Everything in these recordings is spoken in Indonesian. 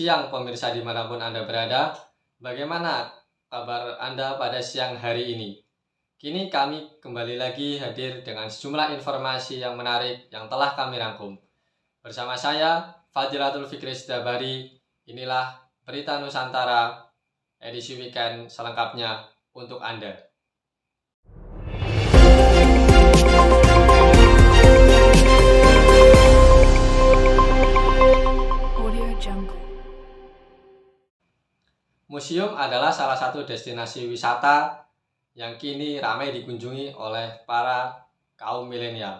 siang pemirsa dimanapun Anda berada. Bagaimana kabar Anda pada siang hari ini? Kini kami kembali lagi hadir dengan sejumlah informasi yang menarik yang telah kami rangkum. Bersama saya, Fadilatul Fikri Sidabari, inilah Berita Nusantara edisi weekend selengkapnya untuk Anda. Museum adalah salah satu destinasi wisata yang kini ramai dikunjungi oleh para kaum milenial.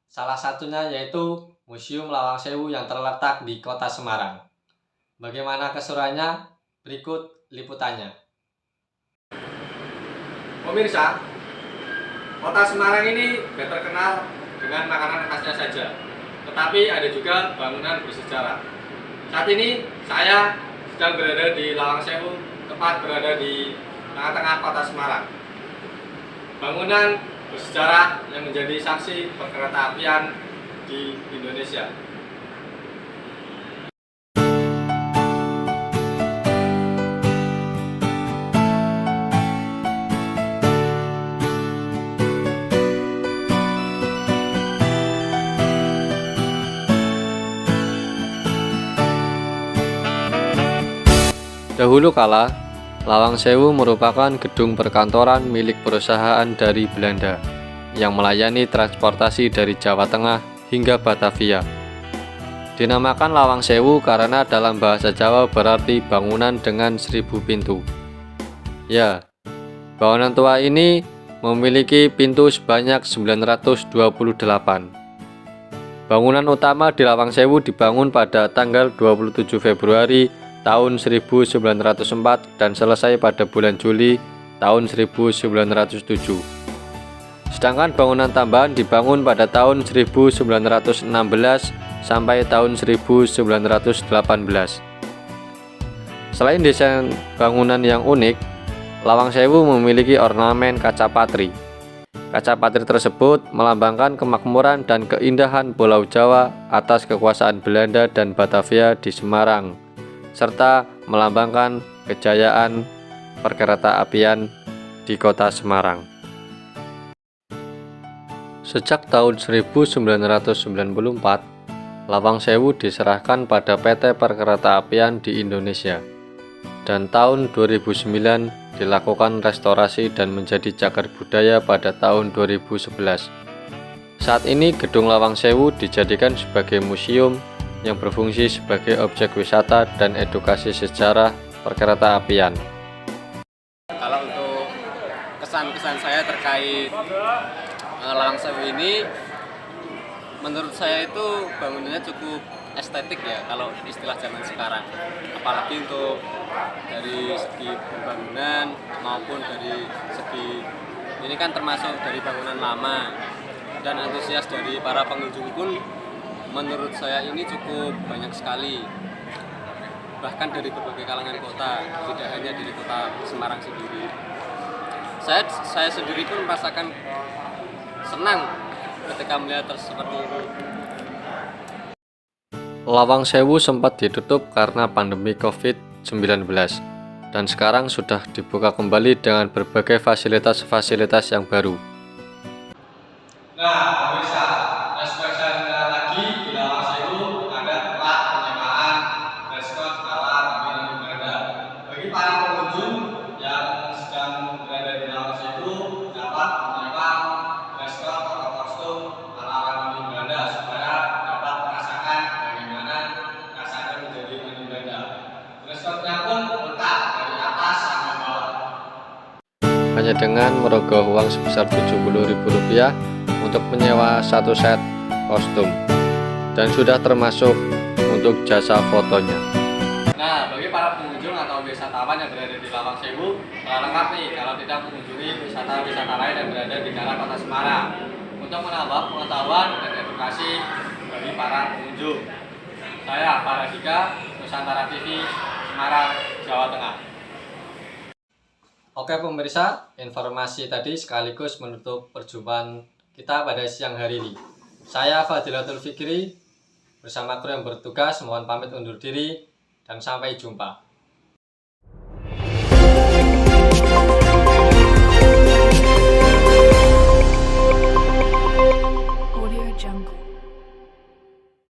Salah satunya yaitu Museum Lawang Sewu yang terletak di Kota Semarang. Bagaimana keseruannya? Berikut liputannya. Pemirsa, Kota Semarang ini tidak terkenal dengan makanan khasnya saja, tetapi ada juga bangunan bersejarah. Saat ini saya sedang berada di Lawang Sewu, tepat berada di tengah-tengah Kota Semarang. Bangunan bersejarah yang menjadi saksi perkereta apian di Indonesia. Dahulu kala, Lawang Sewu merupakan gedung perkantoran milik perusahaan dari Belanda yang melayani transportasi dari Jawa Tengah hingga Batavia. Dinamakan Lawang Sewu karena dalam bahasa Jawa berarti bangunan dengan 1000 pintu. Ya, bangunan tua ini memiliki pintu sebanyak 928. Bangunan utama di Lawang Sewu dibangun pada tanggal 27 Februari tahun 1904 dan selesai pada bulan Juli tahun 1907. Sedangkan bangunan tambahan dibangun pada tahun 1916 sampai tahun 1918. Selain desain bangunan yang unik, Lawang Sewu memiliki ornamen kaca patri. Kaca patri tersebut melambangkan kemakmuran dan keindahan Pulau Jawa atas kekuasaan Belanda dan Batavia di Semarang, serta melambangkan kejayaan perkereta apian di Kota Semarang. Sejak tahun 1994, Lawang Sewu diserahkan pada PT Perkereta Apian di Indonesia, dan tahun 2009 dilakukan restorasi dan menjadi cagar budaya pada tahun 2011. Saat ini gedung Lawang Sewu dijadikan sebagai museum yang berfungsi sebagai objek wisata dan edukasi sejarah perkereta apian. Kalau untuk kesan-kesan saya terkait Lawang Sewu ini, menurut saya itu bangunannya cukup estetik ya kalau istilah zaman sekarang. Apalagi untuk dari segi pembangunan maupun dari segi ini kan termasuk dari bangunan lama, dan antusias dari para pengunjung pun menurut saya ini cukup banyak sekali, bahkan dari berbagai kalangan kota, tidak hanya dari Kota Semarang sendiri. Saya sendiri pun merasakan senang ketika melihat seperti ini. Lawang Sewu sempat ditutup karena pandemi COVID-19 dan sekarang sudah dibuka kembali dengan berbagai fasilitas-fasilitas yang baru. Nah, pemirsa, spesial lagi di Lawang Sewu ada tempat penyewaan reskot ala Nabi Belanda. Bagi para pengunjung yang sedang berada di Lawang Sewu dapat menyewa reskot atau kostum ala Nabi Belanda supaya dapat merasakan bagaimana rasanya menjadi Nabi Belanda. Reskotnya pun lengkap dari atas sampai bawah. Hanya dengan merogoh uang sebesar Rp70.000 untuk menyewa satu set kostum, dan sudah termasuk untuk jasa fotonya. Nah, bagi para pengunjung atau wisatawan yang berada di Lawang Sewu, telah lengkap nih kalau tidak mengunjungi wisata-wisata lain yang berada di daerah Kota Semarang, untuk menambah pengetahuan dan edukasi bagi para pengunjung. Saya Faradika, Nusantara TV, Semarang, Jawa Tengah. Oke pemirsa, informasi tadi sekaligus menutup perjumpaan kita pada siang hari ini. Saya Fadilatul Fikri bersama kru yang bertugas mohon pamit undur diri. dan sampai jumpa.